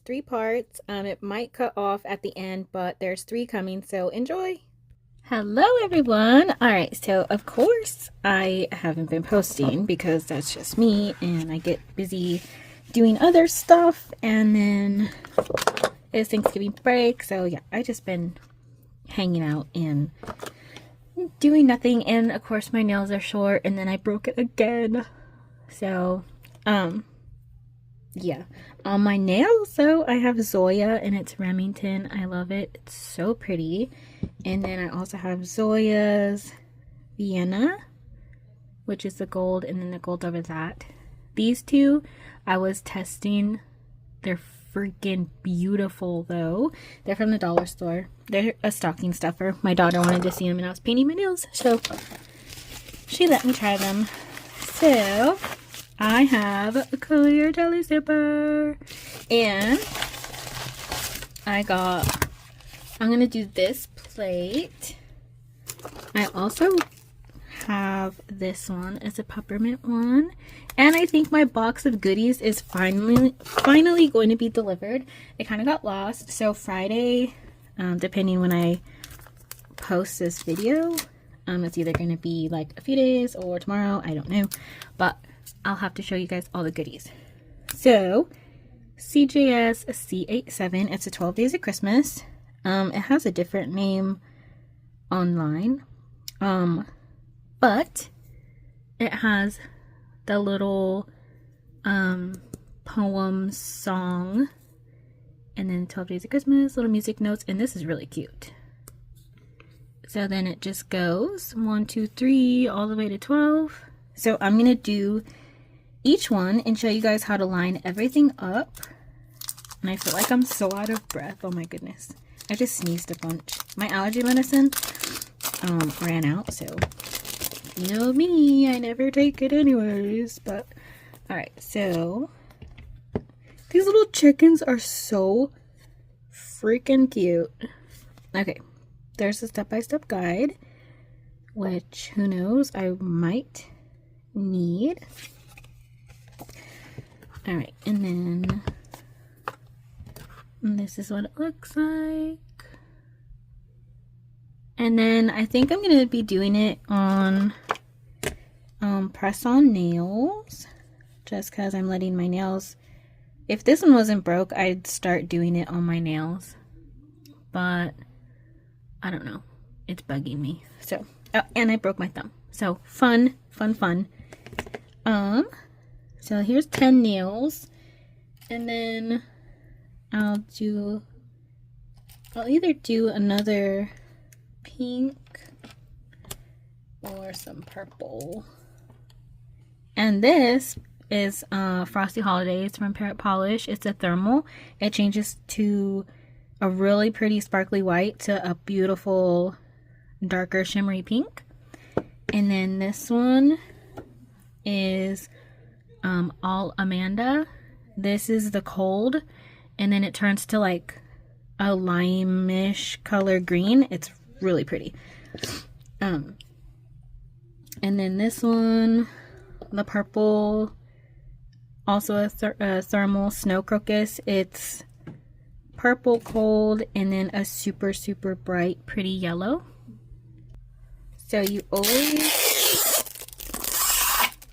3 parts. It might cut off at the end, but there's 3 coming, so enjoy. Hello everyone. Alright, so of course I haven't been posting because that's just me and I get busy doing other stuff, and then it's Thanksgiving break, so yeah, I just been hanging out and doing nothing, and of course my nails are short and then I broke it again. So yeah, on my nails though I have Zoya and it's Remington. I love it, it's so pretty. And then I also have Zoya's Vienna, which is the gold, and then the gold over that. These two I was testing. They're freaking beautiful though. They're from the dollar store. They're a stocking stuffer. My daughter wanted to see them and I was painting my nails, so she let me try them. So I have a clear jelly zipper, and I'm gonna do this plate. I also have this one. It's a peppermint one, and I think my box of goodies is finally going to be delivered. It kind of got lost, so Friday, depending when I post this video, it's either going to be like a few days or tomorrow, I don't know, but I'll have to show you guys all the goodies. So CJSC-87, it's a 12 Days of Christmas. It has a different name online, but it has the little poem song, and then 12 Days of Christmas, little music notes, and this is really cute. So then it just goes 1, 2, 3 all the way to 12. So I'm gonna do each one and show you guys how to line everything up. And I feel like I'm so out of breath. Oh my goodness, I just sneezed a bunch. My allergy medicine ran out, so you know me, I never take it anyways. But alright, so these little chickens are so freaking cute. Okay, there's a step-by-step guide, which who knows, I might need. Alright, and then this is what it looks like. And then I think I'm going to be doing it on press-on nails, just because I'm letting my nails, if this one wasn't broke, I'd start doing it on my nails, but I don't know, it's bugging me. So, oh, and I broke my thumb, so fun. So here's 10 nails, and then I'll either do another pink or some purple. And this is Frosty Holidays from Parrot Polish. It's a thermal. It changes to a really pretty sparkly white to a beautiful darker shimmery pink. And then this one is all Amanda. This is the cold, and then it turns to like a lime-ish color green. It's really pretty. And then this one, the purple, also a thermal Snow Crocus. It's purple cold, and then a super bright pretty yellow. So you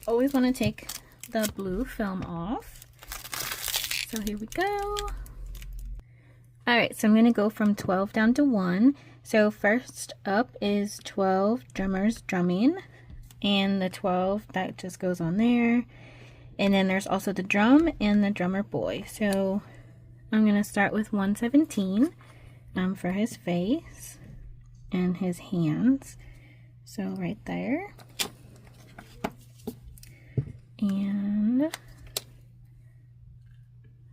always want to take the blue film off. So here we go. Alright, so I'm going to go from 12 down to 1. So first up is 12 drummers drumming, and the 12 that just goes on there. And then there's also the drum and the drummer boy. So I'm going to start with 117 for his face and his hands. So right there. And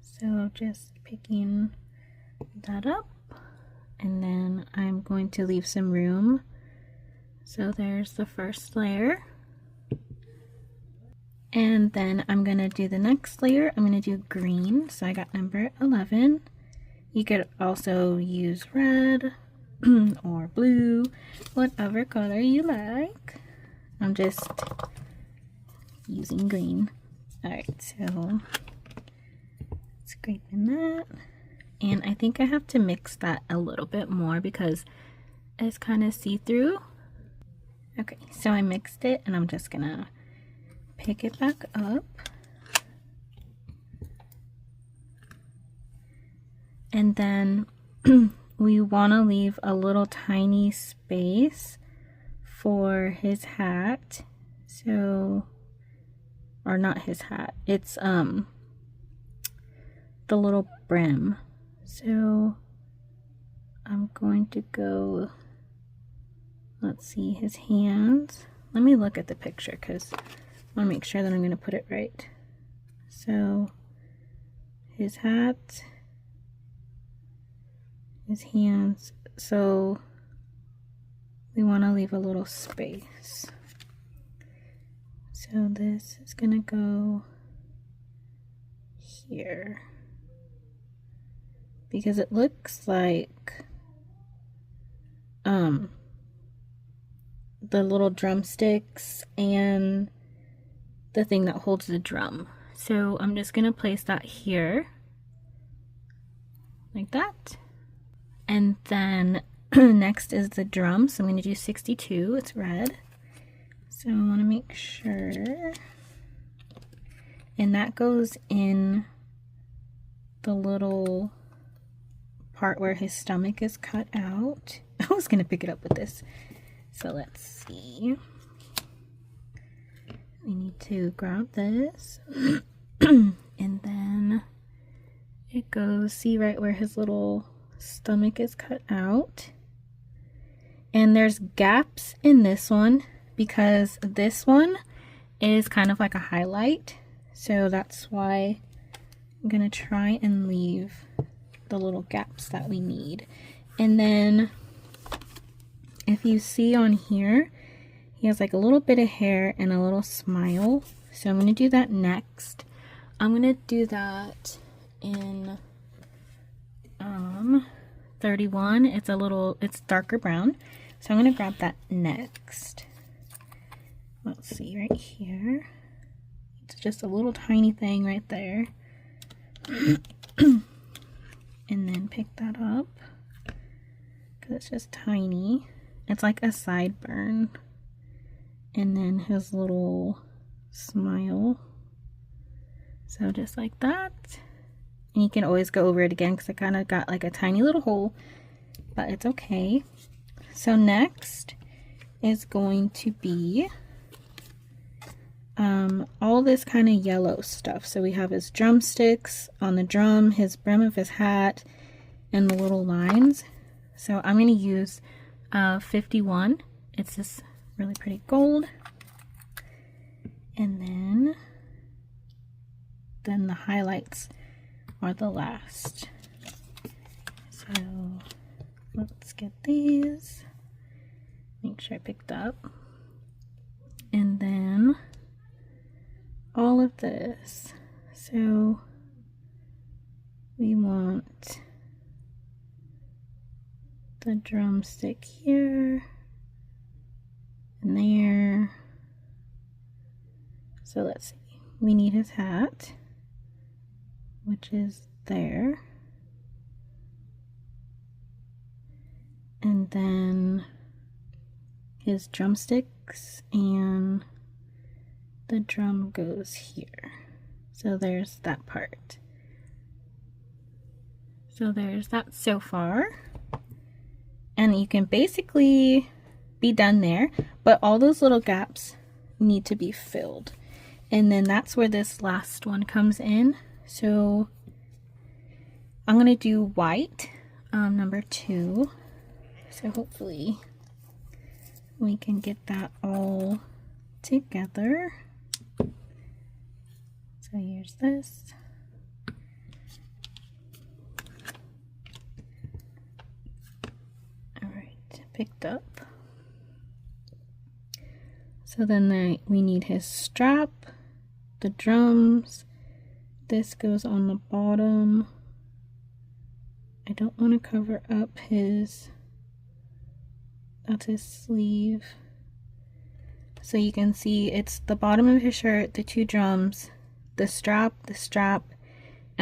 so just picking that up, and then I'm going to leave some room. So there's the first layer, and then I'm gonna do the next layer. I'm gonna do green, so I got number 11. You could also use red or blue, whatever color you like. I'm just using green. Alright, so scraping that. And I think I have to mix that a little bit more because it's kind of see-through. Okay, so I mixed it and I'm just gonna pick it back up. And then we want to leave a little tiny space for his hat. So, or not his hat, it's the little brim. So I'm going to go, let's see, his hands. Let me look at the picture because I want to make sure that I'm going to put it right. So his hat, his hands, so we want to leave a little space. So this is gonna go here because it looks like the little drumsticks and the thing that holds the drum. So I'm just gonna place that here like that. And then next is the drum. So I'm going to do 62. It's red. So I want to make sure. And that goes in the little part where his stomach is cut out. I was going to pick it up with this. So let's see. We need to grab this. And then it goes, see right where his little stomach is cut out. And there's gaps in this one because this one is kind of like a highlight. So that's why I'm gonna try and leave the little gaps that we need. And then if you see on here, he has like a little bit of hair and a little smile. So I'm gonna do that next. I'm gonna do that in 31. It's darker brown. So I'm going to grab that next. Let's see right here. It's just a little tiny thing right there. And then pick that up because it's just tiny. It's like a sideburn. And then his little smile. So just like that. And you can always go over it again because I kind of got like a tiny little hole, but it's okay. So next is going to be all this kind of yellow stuff. So we have his drumsticks on the drum, his brim of his hat, and the little lines. So I'm going to use 51. It's this really pretty gold. And then the highlights are the last. So let's get these. Make sure I picked up. And then all of this. So we want the drumstick here and there. So let's see. We need his hat, which is there. And then his drumsticks, and the drum goes here. So there's that part. So there's that so far. And you can basically be done there, but all those little gaps need to be filled. And then that's where this last one comes in. So I'm going to do white, number 2. So hopefully we can get that all together. So here's this. All right, picked up. So then we need his strap, the drums. This goes on the bottom. I don't want to cover up that's his sleeve. So you can see it's the bottom of his shirt, the 2 drums, the strap,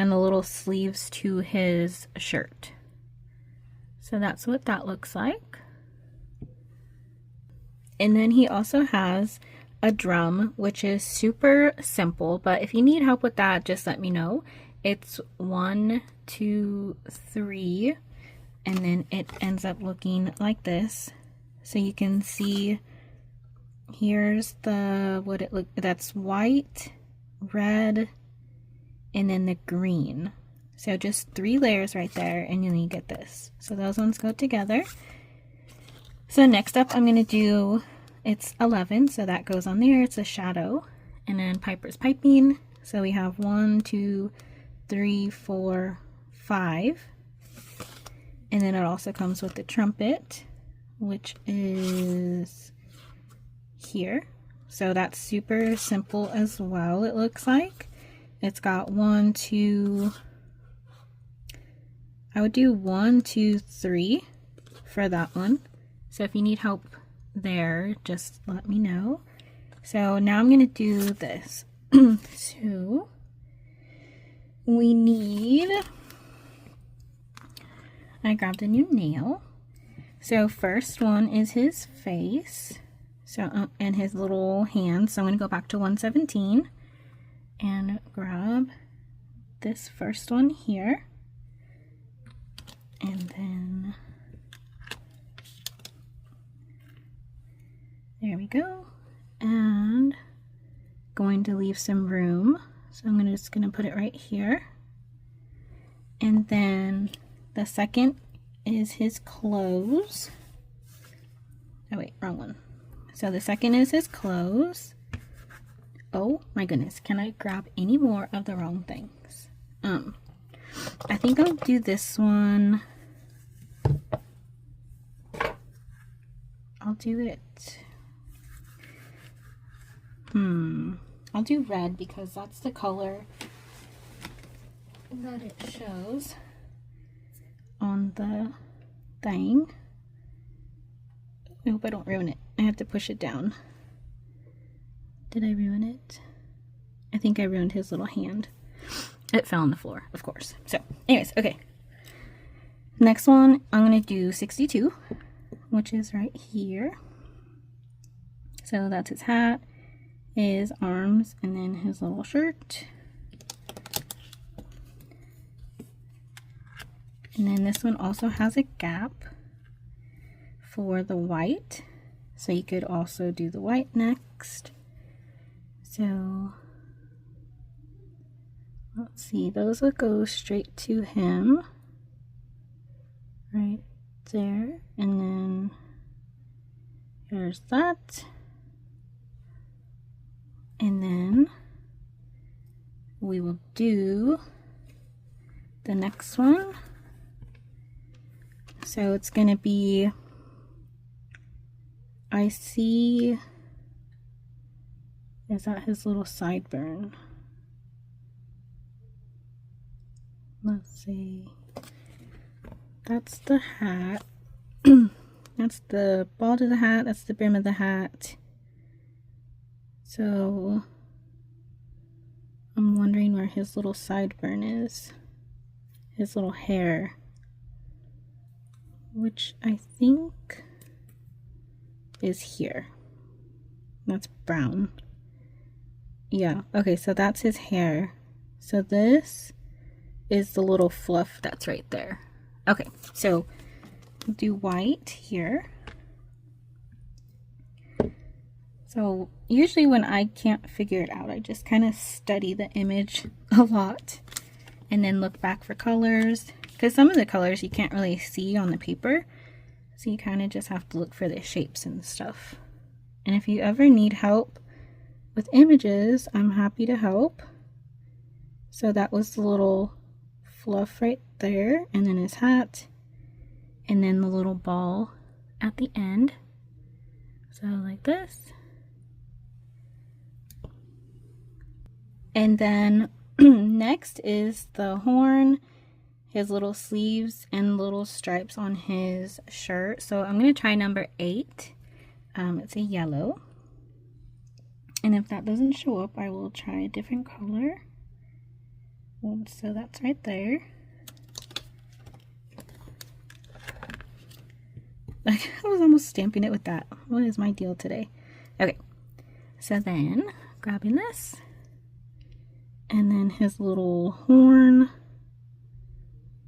and the little sleeves to his shirt. So that's what that looks like. And then he also has a drum, which is super simple, but if you need help with that, just let me know. It's 1, 2, 3, and then it ends up looking like this. So you can see here's the what it look that's white, red, and then the green. So just 3 layers right there, and then you get this. So those ones go together. So next up I'm gonna do, it's 11, so that goes on there. It's a shadow, and then Piper's piping. So we have 1, 2, 3, 4, 5, and then it also comes with the trumpet, which is here. So that's super simple as well. It looks like it's got 1, 2, I would do 1, 2, 3 for that one. So if you need help there, just let me know. So now I'm gonna do this. So we need, I grabbed a new nail. So first one is his face, so and his little hands. So I'm gonna go back to 117 and grab this first one here, and then there we go. And going to leave some room, so I'm just gonna put it right here. And then the second is his clothes. Oh wait, wrong one. So the second is his clothes. Oh my goodness, can I grab any more of the wrong things? I think I'll do this one. I'll do it. I'll do red because that's the color that it shows on the thing. I hope I don't ruin it. I have to push it down. Did I ruin it? I think I ruined his little hand. It fell on the floor, of course. So, anyways, okay. Next one, I'm going to do 62, which is right here. So that's his hat, his arms, and then his little shirt. And then this one also has a gap for the white. So you could also do the white next. So let's see, those will go straight to him. Right there. And then here's that. And then we will do the next one. So it's going to be, I see, is that his little sideburn? Let's see. That's the hat. That's the ball of the hat. That's the brim of the hat. So I'm wondering where his little sideburn is. His little hair. Which I think is here. That's brown. Yeah, okay, so that's his hair. So this is the little fluff that's right there. Okay, so we'll do white here. So usually when I can't figure it out, I just kind of study the image a lot and then look back for colors. Because some of the colors you can't really see on the paper, so you kind of just have to look for the shapes and stuff. And if you ever need help with images, I'm happy to help. So that was the little fluff right there, and then his hat, and then the little ball at the end. So like this. And then next is the horn, his little sleeves, and little stripes on his shirt. So I'm going to try number 8. It's a yellow. And if that doesn't show up, I will try a different color. So that's right there. I was almost stamping it with that. What is my deal today? Okay, so then grabbing this, and then his little horn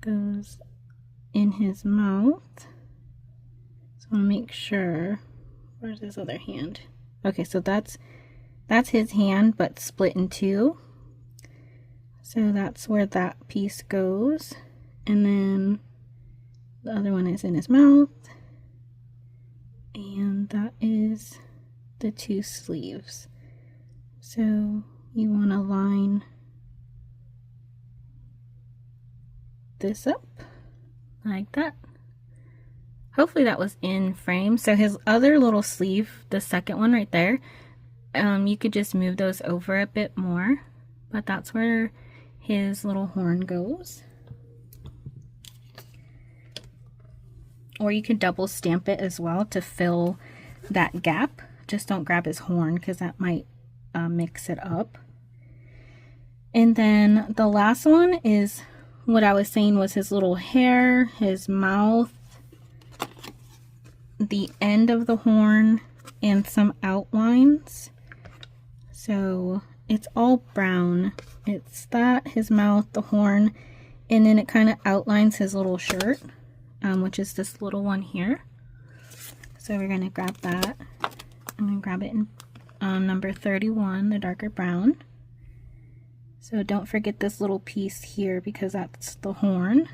goes in his mouth. So I want to make sure. Where's his other hand? Okay, so that's his hand, but split in two. So that's where that piece goes, and then the other one is in his mouth. And that is the two sleeves. So you want to line this up like that. Hopefully that was in frame. So his other little sleeve, the second one right there, you could just move those over a bit more, but that's where his little horn goes. Or you could double stamp it as well to fill that gap. Just don't grab his horn because that might mix it up. And then the last one is what I was saying was his little hair, his mouth, the end of the horn, and some outlines. So it's all brown. It's that, his mouth, the horn, and then it kind of outlines his little shirt. Which is this little one here. So we're going to grab that. I'm going to grab it in number 31, the darker brown. So don't forget this little piece here because that's the horn.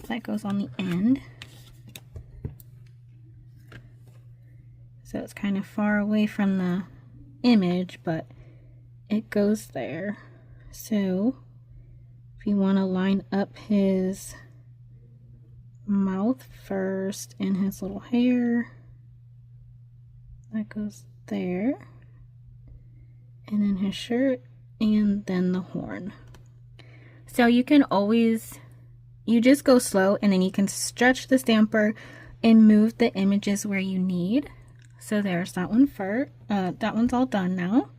That goes on the end. So it's kind of far away from the image, but it goes there. So if you want to line up his mouth first and his little hair, that goes there, and then his shirt, and then the horn. So you can always, you just go slow, and then you can stretch the stamper and move the images where you need. So there's that one first. That one's all done now.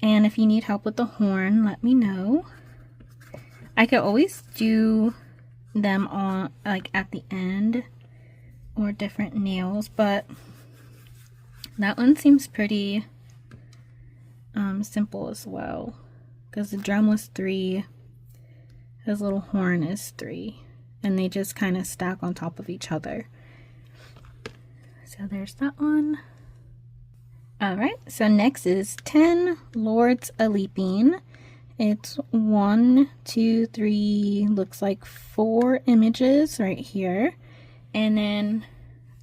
And if you need help with the horn, let me know. I could always do them on like at the end or different nails, but that one seems pretty simple as well because the drum was 3, his little horn is 3, and they just kind of stack on top of each other. So there's that one. All right, so next is 10 Lords a-Leaping. It's 1, 2, 3, looks like 4 images right here. And then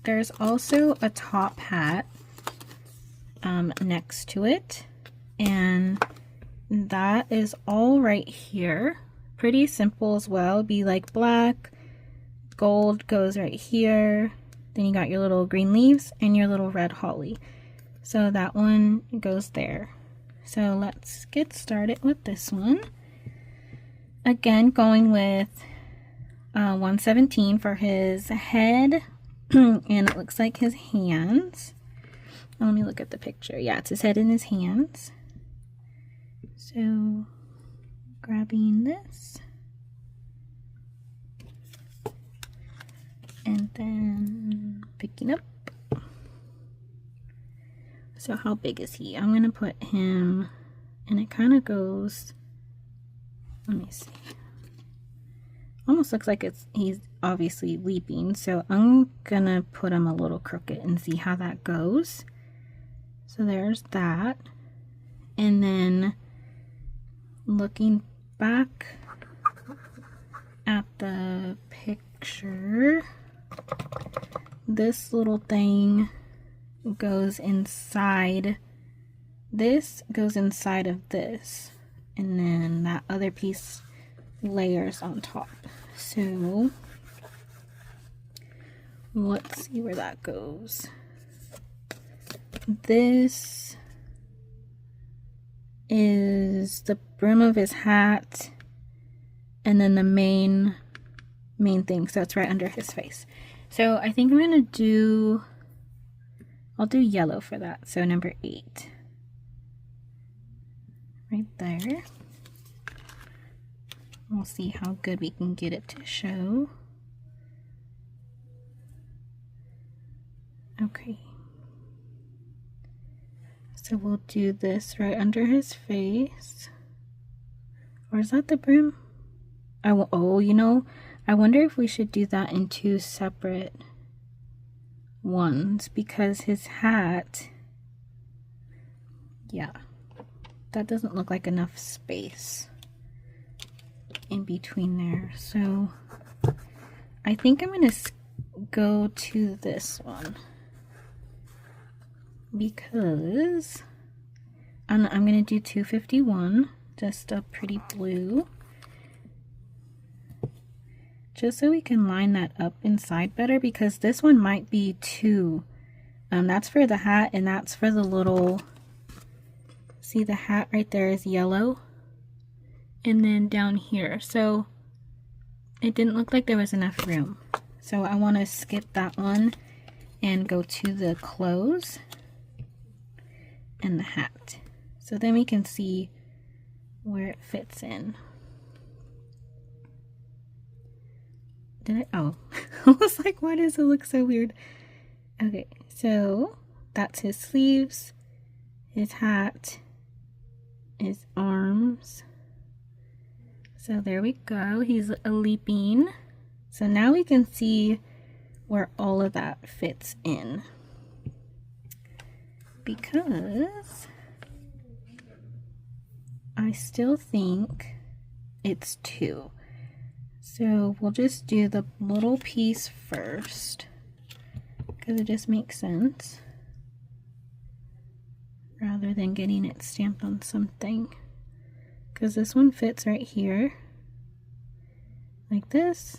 there's also a top hat next to it. And that is all right here. Pretty simple as well. It'd be like black, gold goes right here. Then you got your little green leaves and your little red holly. So that one goes there. So let's get started with this one. Again, going with 117 for his head, and it looks like his hands. Let me look at the picture. Yeah, it's his head and his hands. So grabbing this, and then picking up. So how big is he? I'm going to put him, and it kind of goes, let me see. Almost looks like he's obviously leaping. So I'm going to put him a little crooked and see how that goes. So there's that. And then looking back at the picture, this little thing goes inside, this goes inside of this, and then that other piece layers on top. So let's see where that goes. This is the brim of his hat, and then the main thing, so it's right under his face. So I think I'm gonna do, I'll do yellow for that. So number 8 right there. We'll see how good we can get it to show. Okay. So we'll do this right under his face. Or is that the brim? Oh, you know, I wonder if we should do that in two separate ones, because his hat, yeah, that doesn't look like enough space in between there. So I think I'm gonna go to this one, because I'm gonna do 251, just a pretty blue, just so we can line that up inside better, because this one might be two. That's for the hat, and that's for the little, see the hat right there is yellow, and then down here, so it didn't look like there was enough room. So I want to skip that one and go to the clothes and the hat, so then we can see where it fits in. Oh, I was like, why does it look so weird? Okay, so that's his sleeves, his hat, his arms. So there we go, he's a leaping. So now we can see where all of that fits in, because I still think it's two. So we'll just do the little piece first, because it just makes sense, rather than getting it stamped on something. Because this one fits right here, like this,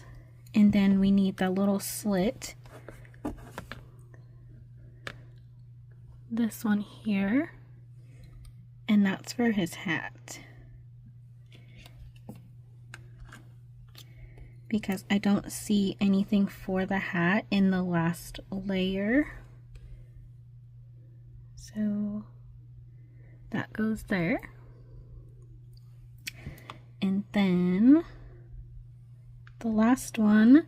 and then we need the little slit, this one here, and that's for his hat. Because I don't see anything for the hat in the last layer. So that goes there. And then the last one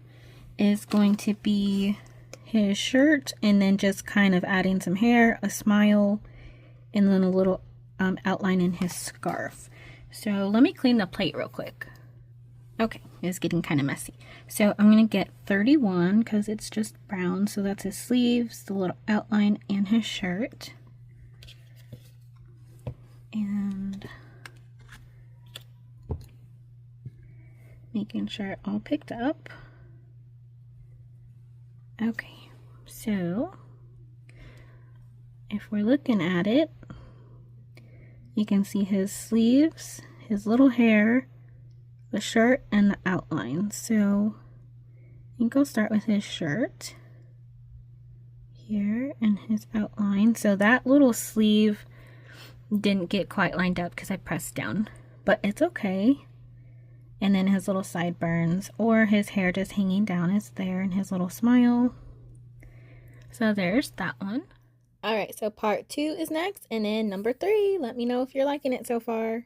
is going to be his shirt, and then just kind of adding some hair, a smile, and then a little outline in his scarf. So let me clean the plate real quick. Okay, it's getting kind of messy. So I'm going to get 31 because it's just brown. So that's his sleeves, the little outline, and his shirt. And making sure it all picked up. Okay, so if we're looking at it, you can see his sleeves, his little hair, the shirt, and the outline. So I think I'll start with his shirt here and his outline. So that little sleeve didn't get quite lined up because I pressed down, but it's okay. And then his little sideburns, or his hair just hanging down, is there, and his little smile. So there's that one. All right, so part 2 is next, and then number 3. Let me know if you're liking it so far.